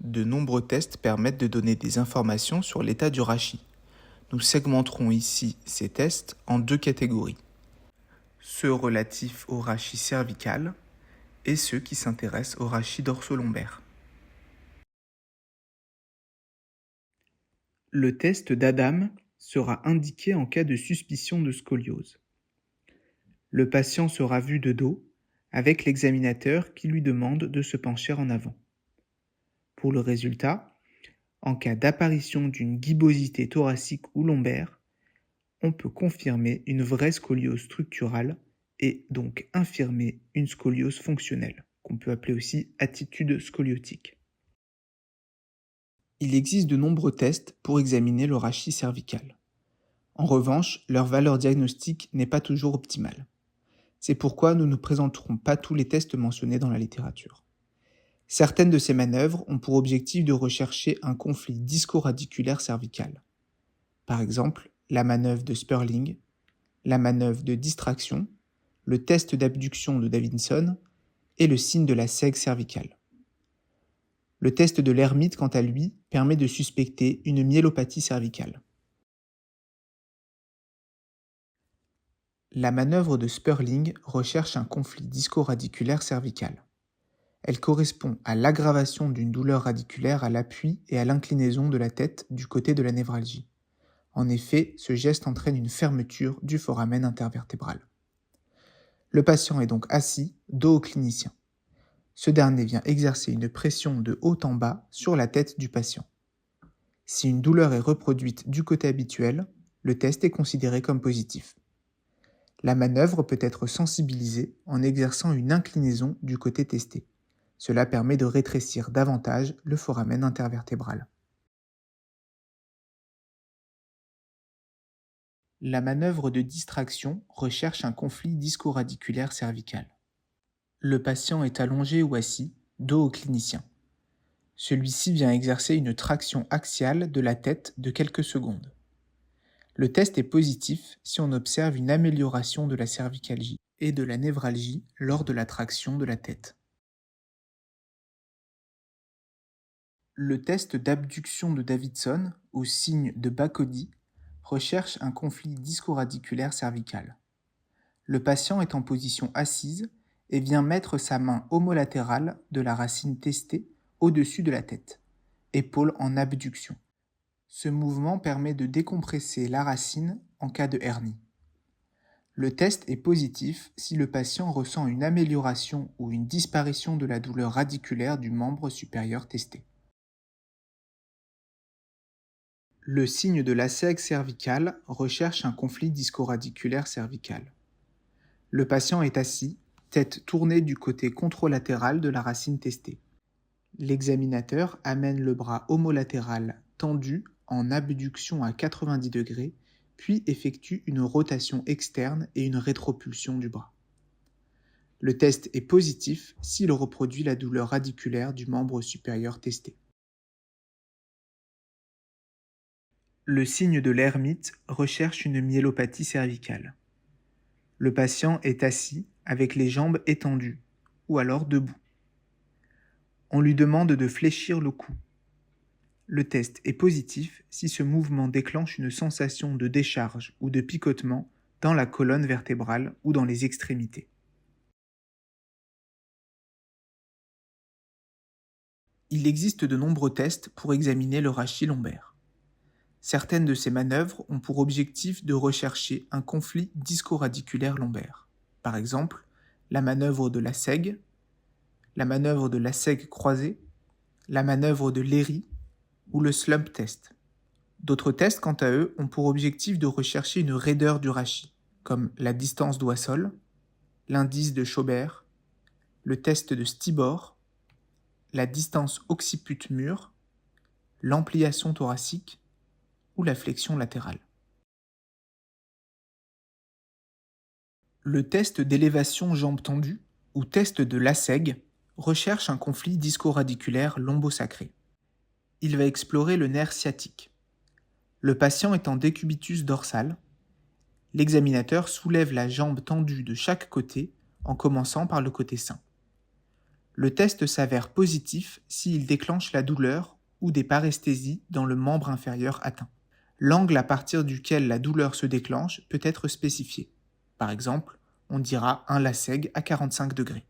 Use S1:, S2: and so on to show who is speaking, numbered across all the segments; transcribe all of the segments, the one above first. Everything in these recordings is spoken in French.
S1: De nombreux tests permettent de donner des informations sur l'état du rachis. Nous segmenterons ici ces tests en deux catégories. Ceux relatifs au rachis cervical et ceux qui s'intéressent au rachis dorso-lombaire. Le test d'Adam sera indiqué en cas de suspicion de scoliose. Le patient sera vu de dos avec l'examinateur qui lui demande de se pencher en avant. Pour le résultat, en cas d'apparition d'une gibbosité thoracique ou lombaire, on peut confirmer une vraie scoliose structurale et donc infirmer une scoliose fonctionnelle, qu'on peut appeler aussi attitude scoliotique. Il existe de nombreux tests pour examiner le rachis cervical. En revanche, leur valeur diagnostique n'est pas toujours optimale. C'est pourquoi nous ne présenterons pas tous les tests mentionnés dans la littérature. Certaines de ces manœuvres ont pour objectif de rechercher un conflit disco-radiculaire cervical. Par exemple, la manœuvre de Sperling, la manœuvre de distraction, le test d'abduction de Davidson et le signe de la sègue cervicale. Le test de l'hermite, quant à lui, permet de suspecter une myélopathie cervicale. La manœuvre de Sperling recherche un conflit disco-radiculaire cervical. Elle correspond à l'aggravation d'une douleur radiculaire à l'appui et à l'inclinaison de la tête du côté de la névralgie. En effet, ce geste entraîne une fermeture du foramen intervertébral. Le patient est donc assis, dos au clinicien. Ce dernier vient exercer une pression de haut en bas sur la tête du patient. Si une douleur est reproduite du côté habituel, le test est considéré comme positif. La manœuvre peut être sensibilisée en exerçant une inclinaison du côté testé. Cela permet de rétrécir davantage le foramen intervertébral. La manœuvre de distraction recherche un conflit disco-radiculaire cervical. Le patient est allongé ou assis, dos au clinicien. Celui-ci vient exercer une traction axiale de la tête de quelques secondes. Le test est positif si on observe une amélioration de la cervicalgie et de la névralgie lors de la traction de la tête. Le test d'abduction de Davidson, ou signe de Bacody, recherche un conflit disco-radiculaire cervical. Le patient est en position assise et vient mettre sa main homolatérale de la racine testée au-dessus de la tête, épaule en abduction. Ce mouvement permet de décompresser la racine en cas de hernie. Le test est positif si le patient ressent une amélioration ou une disparition de la douleur radiculaire du membre supérieur testé. Le signe de la sègue cervicale recherche un conflit disco-radiculaire cervical. Le patient est assis, tête tournée du côté contralatéral de la racine testée. L'examinateur amène le bras homolatéral tendu en abduction à 90 degrés, puis effectue une rotation externe et une rétropulsion du bras. Le test est positif s'il reproduit la douleur radiculaire du membre supérieur testé. Le signe de l'hermite recherche une myélopathie cervicale. Le patient est assis avec les jambes étendues ou alors debout. On lui demande de fléchir le cou. Le test est positif si ce mouvement déclenche une sensation de décharge ou de picotement dans la colonne vertébrale ou dans les extrémités. Il existe de nombreux tests pour examiner le rachis lombaire. Certaines de ces manœuvres ont pour objectif de rechercher un conflit disco-radiculaire lombaire. Par exemple, la manœuvre de la sègue, la manœuvre de la sègue croisée, la manœuvre de Léry ou le slump test. D'autres tests, quant à eux, ont pour objectif de rechercher une raideur du rachis, comme la distance doigt-sol, l'indice de Schaubert, le test de Stibor, la distance occiput-mur, l'ampliation thoracique ou la flexion latérale. Le test d'élévation jambes tendues, ou test de Lassègue, recherche un conflit disco-radiculaire lombosacré. Il va explorer le nerf sciatique. Le patient est en décubitus dorsal. L'examinateur soulève la jambe tendue de chaque côté en commençant par le côté sain. Le test s'avère positif s'il déclenche la douleur ou des paresthésies dans le membre inférieur atteint. L'angle à partir duquel la douleur se déclenche peut être spécifié. Par exemple, on dira un LASEG à 45 degrés.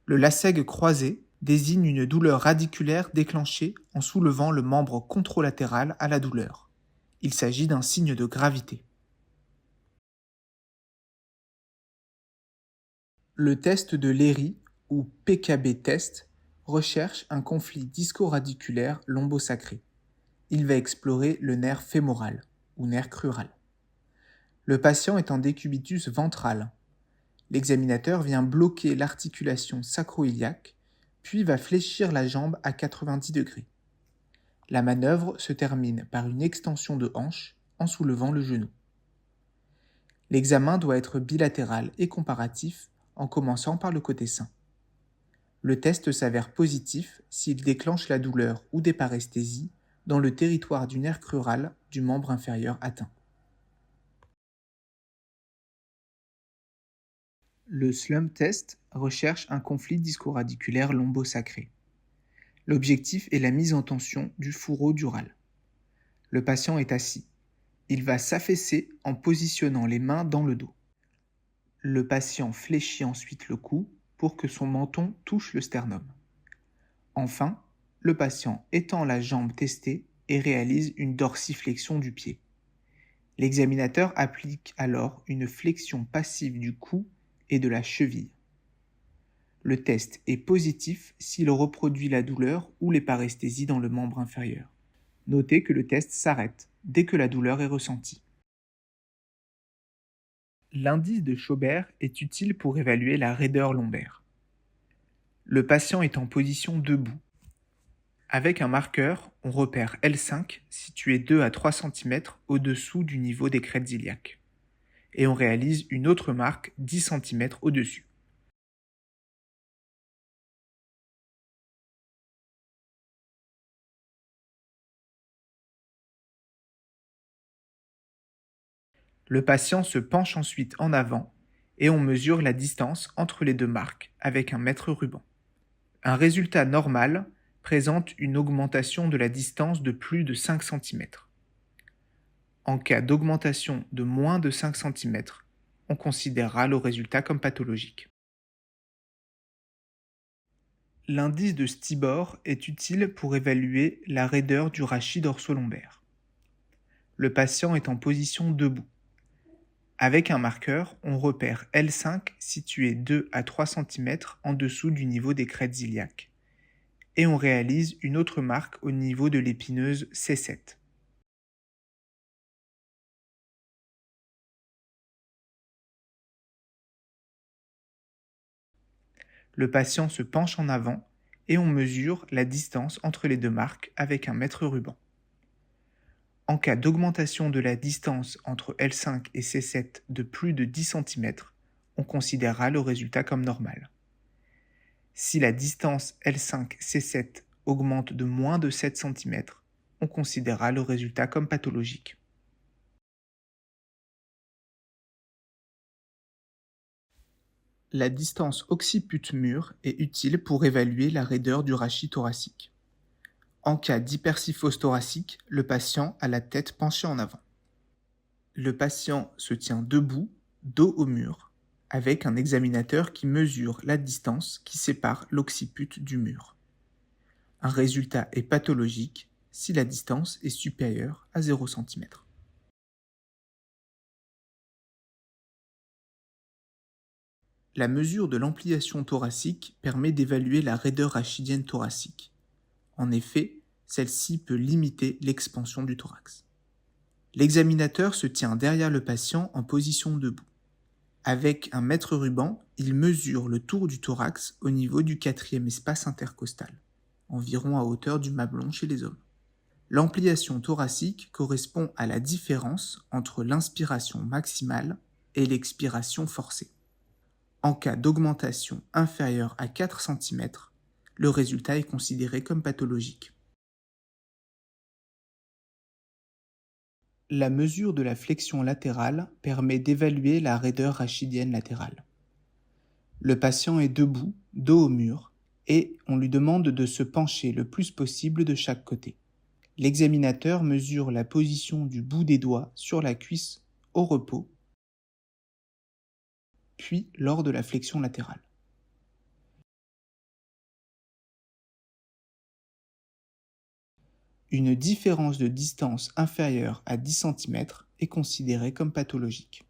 S1: Le LASEG croisé désigne une douleur radiculaire déclenchée en soulevant le membre contralatéral à la douleur. Il s'agit d'un signe de gravité. Le test de Léry, ou PKB test, recherche un conflit disco-radiculaire lombosacré. Il va explorer le nerf fémoral, ou nerf crural. Le patient est en décubitus ventral. L'examinateur vient bloquer l'articulation sacro-iliaque, puis va fléchir la jambe à 90 degrés. La manœuvre se termine par une extension de hanche en soulevant le genou. L'examen doit être bilatéral et comparatif en commençant par le côté sain. Le test s'avère positif s'il déclenche la douleur ou des paresthésies dans le territoire du nerf crural du membre inférieur atteint. Le SLUM test recherche un conflit disco-radiculaire lombosacré. L'objectif est la mise en tension du fourreau dural. Le patient est assis. Il va s'affaisser en positionnant les mains dans le dos. Le patient fléchit ensuite le cou pour que son menton touche le sternum. Enfin, le patient étend la jambe testée et réalise une dorsiflexion du pied. L'examinateur applique alors une flexion passive du cou et de la cheville. Le test est positif s'il reproduit la douleur ou les paresthésies dans le membre inférieur. Notez que le test s'arrête dès que la douleur est ressentie. L'indice de Schaubert est utile pour évaluer la raideur lombaire. Le patient est en position debout. Avec un marqueur, on repère L5 situé 2 à 3 cm au-dessous du niveau des crêtes iliaques. Et on réalise une autre marque 10 cm au-dessus. Le patient se penche ensuite en avant et on mesure la distance entre les deux marques avec un mètre ruban. Un résultat normal présente une augmentation de la distance de plus de 5 cm. En cas d'augmentation de moins de 5 cm, on considérera le résultat comme pathologique. L'indice de Stibor est utile pour évaluer la raideur du rachis dorso-lombaire. Le patient est en position debout. Avec un marqueur, on repère L5 situé 2 à 3 cm en dessous du niveau des crêtes iliaques. Et on réalise une autre marque au niveau de l'épineuse C7. Le patient se penche en avant et on mesure la distance entre les deux marques avec un mètre ruban. En cas d'augmentation de la distance entre L5 et C7 de plus de 10 cm, on considérera le résultat comme normal. Si la distance L5-C7 augmente de moins de 7 cm, on considérera le résultat comme pathologique. La distance occiput-mur est utile pour évaluer la raideur du rachis thoracique. En cas d'hypersyphose thoracique, le patient a la tête penchée en avant. Le patient se tient debout, dos au mur, avec un examinateur qui mesure la distance qui sépare l'occiput du mur. Un résultat est pathologique si la distance est supérieure à 0 cm. La mesure de l'ampliation thoracique permet d'évaluer la raideur rachidienne thoracique. En effet, celle-ci peut limiter l'expansion du thorax. L'examinateur se tient derrière le patient en position debout. Avec un mètre ruban, il mesure le tour du thorax au niveau du 4e espace intercostal, environ à hauteur du mamelon chez les hommes. L'ampliation thoracique correspond à la différence entre l'inspiration maximale et l'expiration forcée. En cas d'augmentation inférieure à 4 cm, le résultat est considéré comme pathologique. La mesure de la flexion latérale permet d'évaluer la raideur rachidienne latérale. Le patient est debout dos au mur, et on lui demande de se pencher le plus possible de chaque côté. L'examinateur mesure la position du bout des doigts sur la cuisse au repos, puis lors de la flexion latérale. Une différence de distance inférieure à 10 cm est considérée comme pathologique.